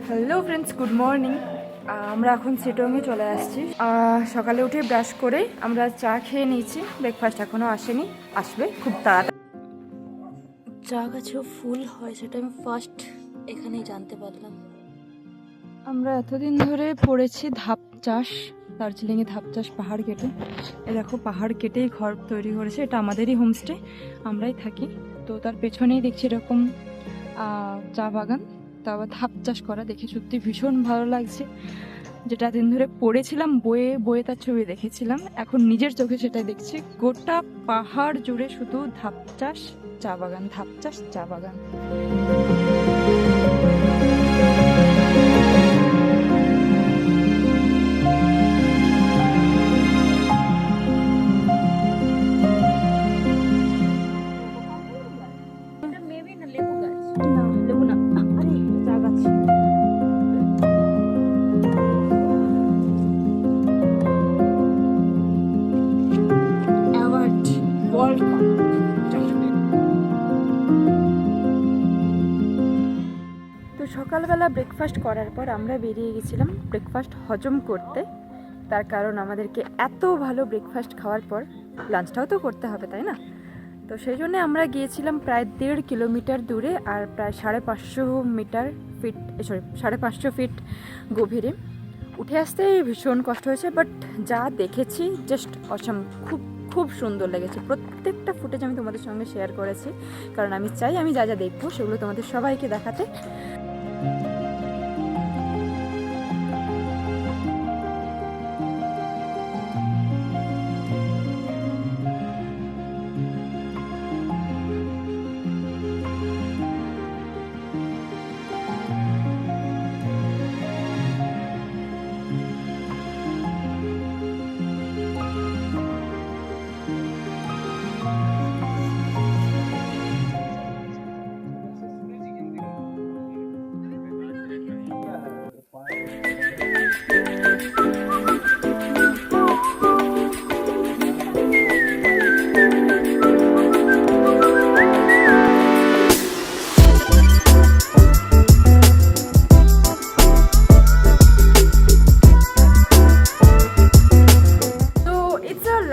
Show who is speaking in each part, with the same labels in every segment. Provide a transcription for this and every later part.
Speaker 1: Hello friends, good morning. আমরা এখন সিটংয়ে চলে আসছি। সকালে উঠে ব্রাশ করে আমরা চা খেয়ে নিয়েছি। ব্রেকফাস্ট এখনও আসেনি, আসবে খুব তাড়াতাড়ি। চা গাছেও ফুল হয় সেটা আমি ফার্স্ট এখানেই জানতে পারলাম। আমরা এতদিন ধরে পড়েছি ধাপ চাষ, দার্জিলিংয়ে ধাপ চাষ পাহাড় কেটে। এ দেখো পাহাড় কেটেই ঘর তৈরি করেছে, এটা আমাদেরই হোমস্টে, আমরাই থাকি। তো তার পেছনেই দেখছি এরকম চা বাগান, তা আবার ধাপ চাষ করা, দেখে সত্যি ভীষণ ভালো লাগছে। যেটা দিন ধরে পড়েছিলাম বইয়ে বইয়ে তার ছবি দেখেছিলাম, এখন নিজের চোখে সেটাই দেখছি। গোটা পাহাড় জুড়ে শুধু ধাপ চাষ চা বাগান, ধাপ চাষ চা বাগান। সকালবেলা ব্রেকফাস্ট করার পর আমরা বেরিয়ে গেছিলাম ব্রেকফাস্ট হজম করতে। তার কারণ আমাদেরকে এত ভালো ব্রেকফাস্ট খাওয়ার পর লাঞ্চটাও তো করতে হবে, তাই না? তো সেই জন্য আমরা গিয়েছিলাম প্রায় 1.5 কিলোমিটার দূরে আর প্রায় 550 ফিট গভীরে। উঠে আসতে ভীষণ কষ্ট হয়েছে, বাট যা দেখেছি জাস্ট অসাম, খুব খুব সুন্দর লেগেছে। প্রত্যেকটা ফুটেজ আমি তোমাদের সঙ্গে শেয়ার করেছি, কারণ আমি চাই আমি যা যা দেখবো সেগুলো তোমাদের সবাইকে দেখাতে।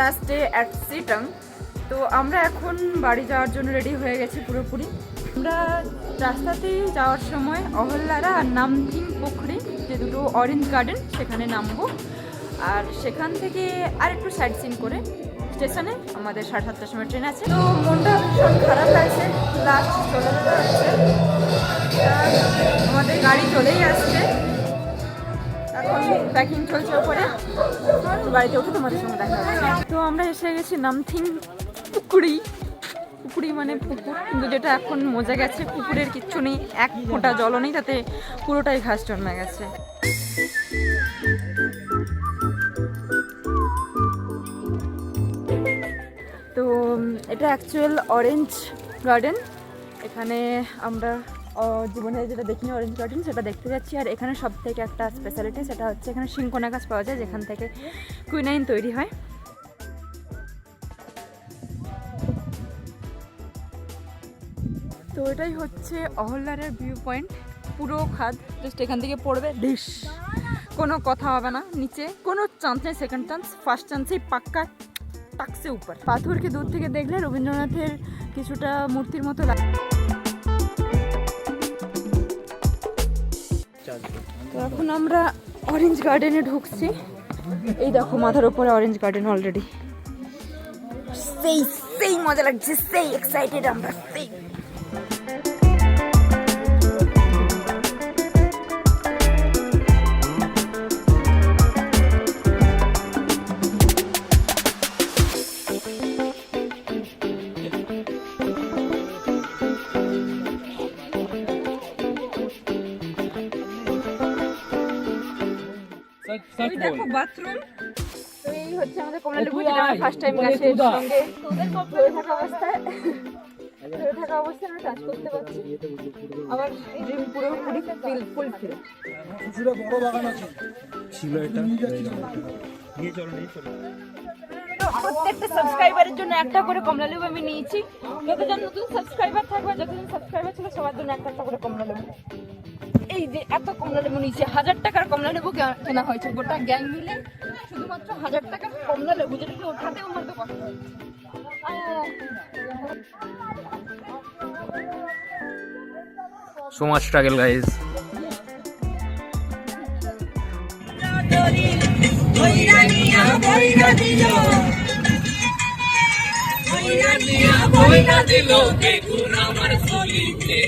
Speaker 1: Last day at Sittong. তো আমরা এখন বাড়ি যাওয়ার জন্য রেডি হয়ে গেছি পুরোপুরি। আমরা রাস্তাতেই যাওয়ার সময় অহল্যারা আর নামথিং পুকুরি, যে দুটো অরেঞ্জ গার্ডেন, সেখানে নামবো। আর সেখান থেকে আর একটু সাইড সিন করে স্টেশনে আমাদের 7:30টার সময় ট্রেন আছে। তো মনটা ভীষণ খারাপ লাগছে, লাস্ট চলে যেতে হচ্ছে। আমাদের গাড়ি চলেই আসছে, এখন প্যাকিং চলছে ওপরে, বাড়িতে উঠে তোমাদের সঙ্গে দেখা হচ্ছে। তো আমরা এসে গেছি নামথিং পুকুরি। পুকুরি মানে পুকুর, কিন্তু যেটা এখন মজে গেছে, পুকুরের কিচ্ছু নেই, এক ফোঁটা জলও নেই, তাতে পুরোটাই ঘাস জন্মে গেছে। তো এটা অ্যাকচুয়াল অরেঞ্জ গার্ডেন। এখানে আমরা জীবনে যেটা দেখিনি অরেঞ্জ গার্ডেন, সেটা দেখতে যাচ্ছি। আর এখানে সব থেকে একটা স্পেশালিটি, সেটা হচ্ছে এখানে সিংকোনা গাছ পাওয়া যায়, যেখান থেকে কুইনাইন তৈরি হয়। তো এটাই হচ্ছে অহল্যারের ভিউ পয়েন্ট। পুরো খাদ জাস্ট এখান থেকে পড়বে, ডিশ, কোনো কথা হবে না। নিচে কোনো চান্স নেই, সেকেন্ড চান্স, ফার্স্ট চান্সেই পাক্কা টাকসে উপর। পাথরকে দূর থেকে দেখলে রবীন্দ্রনাথের কিছুটা মূর্তির মতো লাগে। তো এখন আমরা অরেঞ্জ গার্ডেনে ঢুকছি। এই দেখো মাথার উপরে অরেঞ্জ গার্ডেন অলরেডি। সেই মজা লাগছে, সেই এক্সাইটেড আমরা, সেই। দেখো বাথরুম। তো এই হচ্ছে আমাদের কমলালেবু, যেটা আমরা ফার্স্ট টাইম গাছের সঙ্গে ধরে থাকা অবস্থায় আমরা টাচ করতে পারছি। আমার ড্রিম পুরোপুরি ফুলফিল। বড় বাগান আছে ছিল এটা। প্রত্যেকটা সাবস্ক্রাইবারের জন্য একটা করে কমলা লেবু আমি নিয়েছি। যতজন নতুন সাবস্ক্রাইবার থাকবে, যতজন সাবস্ক্রাইবার ছিল সবার জন্য একটা একটা করে কমলা লেবু। এই যে এত কমলা লেবু নিয়েছি, 1000 টাকার কমলা লেবু কেনা হয়েছে গোটা গ্যাং মিলে, শুধুমাত্র 1000 টাকার কমলা লেবু, যেটাকে ওঠাতেও আমার তো কষ্ট হচ্ছে।
Speaker 2: So much struggle, guys.
Speaker 3: দিল বেগুন আমার চলিতে